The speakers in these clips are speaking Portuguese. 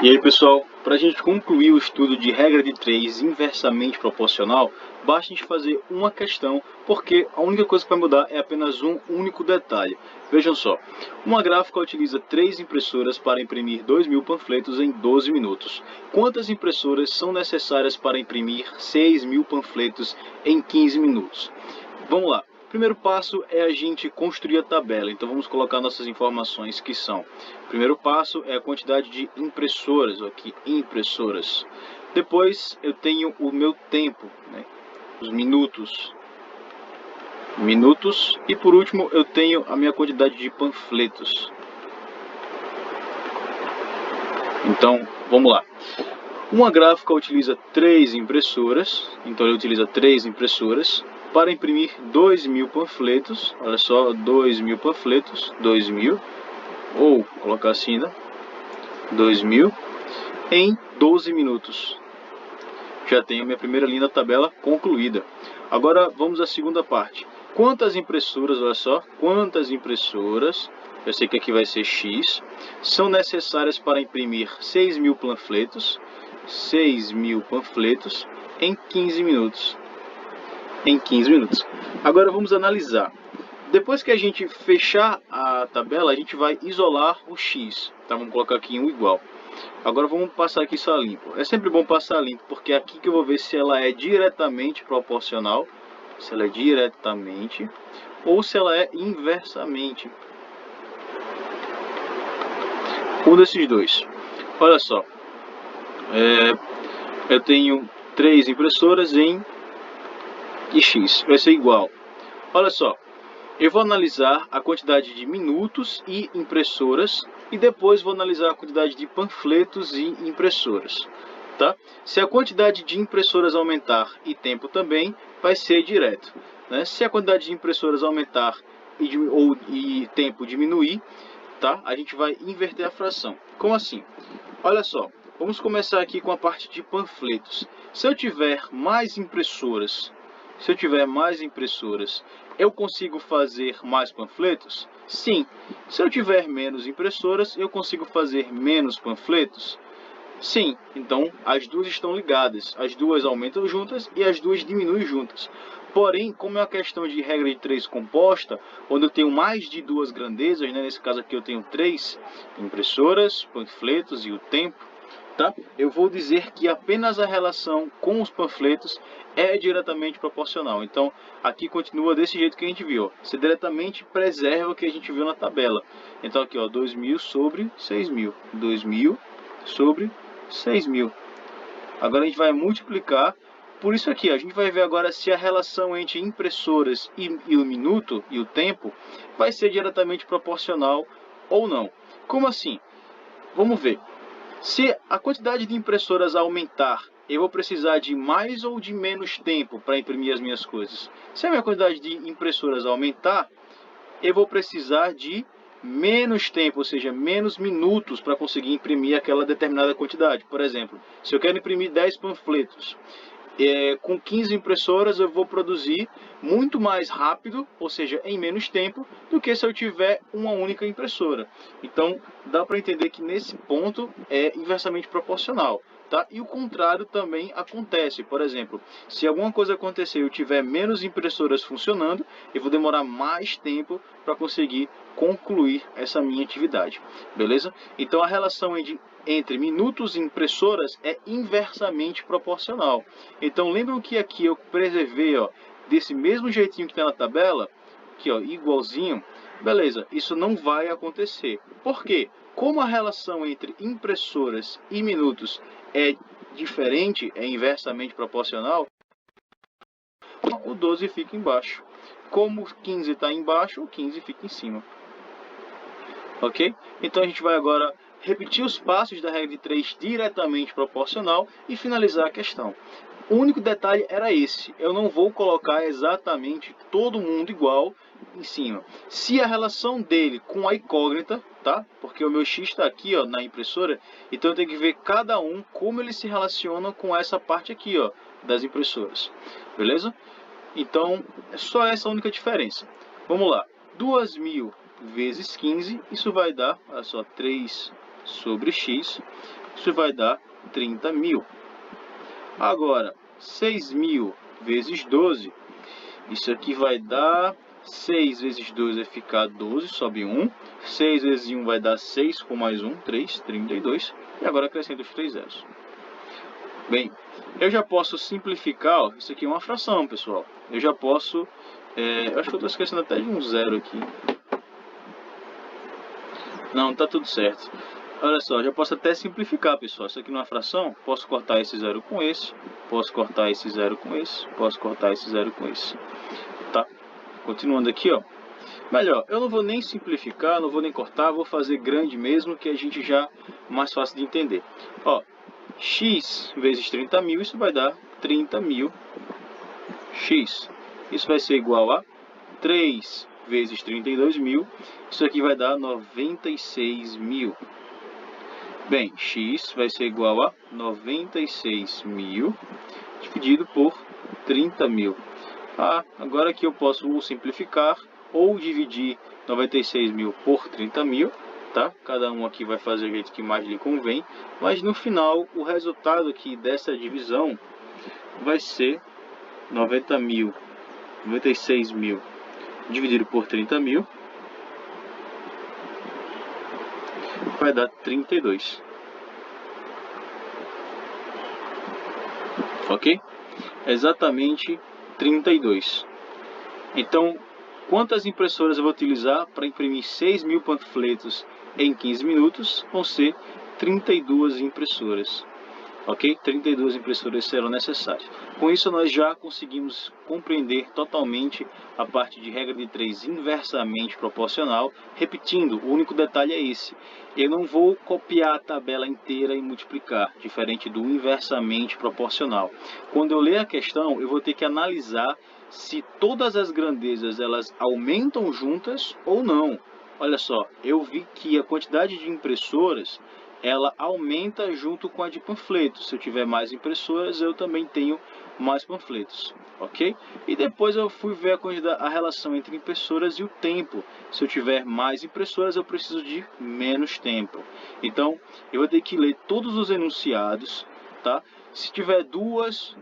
E aí pessoal, para a gente concluir o estudo de regra de 3 inversamente proporcional, basta a gente fazer uma questão, porque a única coisa que vai mudar é apenas um único detalhe. Vejam só, uma gráfica utiliza 3 impressoras para imprimir 2.000 panfletos em 12 minutos. Quantas impressoras são necessárias para imprimir 6.000 panfletos em 15 minutos? Vamos lá. Primeiro passo é a gente construir a tabela, então vamos colocar nossas informações que são. Primeiro passo é a quantidade de impressoras, aqui, impressoras. Depois eu tenho o meu tempo, né, os minutos. E por último eu tenho a minha quantidade de panfletos. Então, vamos lá. Uma gráfica utiliza 3 impressoras, então ele utiliza 3 impressoras para imprimir 2.000 panfletos, olha só, 2.000 panfletos, 2.000, ou colocar assim, né, 2.000, em 12 minutos. Já tenho a minha primeira linha da tabela concluída. Agora vamos à segunda parte. Quantas impressoras, olha só, quantas impressoras, eu sei que aqui vai ser X, são necessárias para imprimir 6.000 panfletos, 6.000 panfletos em 15 minutos. Agora vamos analisar. Depois que a gente fechar a tabela, a gente vai isolar o X. Tá? Vamos colocar aqui em um igual. Agora vamos passar aqui só limpo. É sempre bom passar limpo, porque é aqui que eu vou ver se ela é diretamente proporcional, se ela é diretamente, ou se ela é inversamente. Um desses dois. Olha só. Eu tenho 3 impressoras em X. Vai ser igual. Olha só. Eu vou analisar a quantidade de minutos e impressoras e depois vou analisar a quantidade de panfletos e impressoras. Tá? Se a quantidade de impressoras aumentar e tempo também, vai ser direto. Né? Se a quantidade de impressoras aumentar e tempo diminuir, tá? A gente vai inverter a fração. Como assim? Olha só, vamos começar aqui com a parte de panfletos. Se eu tiver mais impressoras, eu consigo fazer mais panfletos? Sim. Se eu tiver menos impressoras, eu consigo fazer menos panfletos? Sim. Então, as duas estão ligadas. As duas aumentam juntas e as duas diminuem juntas. Porém, como é uma questão de regra de 3 composta, onde eu tenho mais de duas grandezas, né? Nesse caso aqui eu tenho 3 impressoras, panfletos e o tempo, tá? Eu vou dizer que apenas a relação com os panfletos é diretamente proporcional. Então, aqui continua desse jeito que a gente viu. Você diretamente preserva o que a gente viu na tabela. Então, aqui, ó, 2.000 sobre 6.000. 2.000 sobre 6.000. Agora a gente vai multiplicar por isso aqui. A gente vai ver agora se a relação entre impressoras e o minuto e o tempo vai ser diretamente proporcional ou não. Como assim? Vamos ver. Se a quantidade de impressoras aumentar, eu vou precisar de mais ou de menos tempo para imprimir as minhas coisas? Se a minha quantidade de impressoras aumentar, eu vou precisar de menos tempo, ou seja, menos minutos para conseguir imprimir aquela determinada quantidade. Por exemplo, se eu quero imprimir 10 panfletos, com 15 impressoras eu vou produzir muito mais rápido, ou seja, em menos tempo, do que se eu tiver uma única impressora. Então, dá para entender que nesse ponto é inversamente proporcional. Tá? E o contrário também acontece. Por exemplo, se alguma coisa acontecer e eu tiver menos impressoras funcionando, eu vou demorar mais tempo para conseguir concluir essa minha atividade. Beleza? Então, a relação entre minutos e impressoras é inversamente proporcional. Então, lembram que aqui eu preservei, ó, desse mesmo jeitinho que está na tabela, aqui, ó, igualzinho. Beleza, isso não vai acontecer. Por quê? Como a relação entre impressoras e minutos é diferente, é inversamente proporcional, o 12 fica embaixo. Como o 15 está embaixo, o 15 fica em cima. Ok? Então a gente vai agora repetir os passos da regra de 3 diretamente proporcional e finalizar a questão. O único detalhe era esse. Eu não vou colocar exatamente todo mundo igual em cima. Se a relação dele com a incógnita, tá? Porque o meu X está aqui, ó, na impressora, então eu tenho que ver cada um como ele se relaciona com essa parte aqui, ó, das impressoras. Beleza? Então, é só essa a única diferença. Vamos lá. 2.000 vezes 15, isso vai dar, olha só, 3 sobre x, isso vai dar 30.000. Agora, 6.000 vezes 12, isso aqui vai dar 6 vezes 2 vai ficar 12, sobe 1. 6 vezes 1 vai dar 6, com mais 1, 3, 32. E agora acrescento os 3 zeros. Bem, eu já posso simplificar, ó, isso aqui é uma fração, pessoal. Eu já posso, eu acho que eu estou esquecendo até de um zero aqui. Não, tá tudo certo. Olha só, já posso até simplificar, pessoal. Isso aqui numa fração, posso cortar esse zero com esse, posso cortar esse zero com esse, posso cortar esse zero com esse. Tá? Continuando aqui, ó. Melhor, eu não vou nem simplificar, não vou nem cortar, vou fazer grande mesmo, que a gente já mais fácil de entender. Ó, x vezes 30.000, isso vai dar 30.000 x. Isso vai ser igual a 3 vezes 32.000, isso aqui vai dar 96.000. Bem, x vai ser igual a 96.000 dividido por 30.000. Agora aqui eu posso simplificar ou dividir 96.000 por 30.000, tá? Cada um aqui vai fazer o jeito que mais lhe convém, mas no final o resultado aqui dessa divisão vai ser 96.000 dividido por 30.000, vai dar 32. Ok? Exatamente 32. Então, quantas impressoras eu vou utilizar para imprimir 6.000 panfletos em 15 minutos? Vão ser 32 impressoras. Ok? 32 impressoras serão necessárias. Com isso, nós já conseguimos compreender totalmente a parte de regra de 3 inversamente proporcional. Repetindo, o único detalhe é esse. Eu não vou copiar a tabela inteira e multiplicar, diferente do inversamente proporcional. Quando eu ler a questão, eu vou ter que analisar se todas as grandezas elas aumentam juntas ou não. Olha só, eu vi que a quantidade de impressoras ela aumenta junto com a de panfletos. Se eu tiver mais impressoras, eu também tenho mais panfletos, ok? E depois eu fui ver a relação entre impressoras e o tempo. Se eu tiver mais impressoras, eu preciso de menos tempo. Então, eu vou ter que ler todos os enunciados, tá? Se tiver duas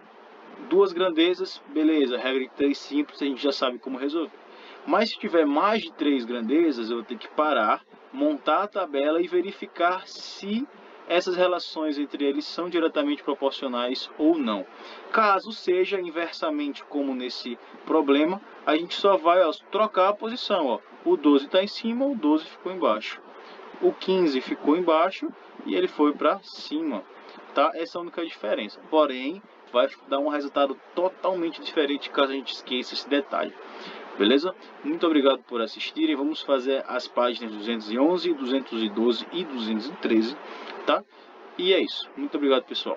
grandezas, beleza, regra de 3 simples, a gente já sabe como resolver. Mas se tiver mais de 3 grandezas, eu vou ter que parar, montar a tabela e verificar se essas relações entre eles são diretamente proporcionais ou não. Caso seja inversamente como nesse problema, a gente só vai trocar a posição. Ó. O 12 está em cima, o 12 ficou embaixo. O 15 ficou embaixo e ele foi para cima. Tá? Essa é a única diferença. Porém, vai dar um resultado totalmente diferente caso a gente esqueça esse detalhe. Beleza? Muito obrigado por assistirem. Vamos fazer as páginas 211, 212 e 213, tá? E é isso. Muito obrigado, pessoal.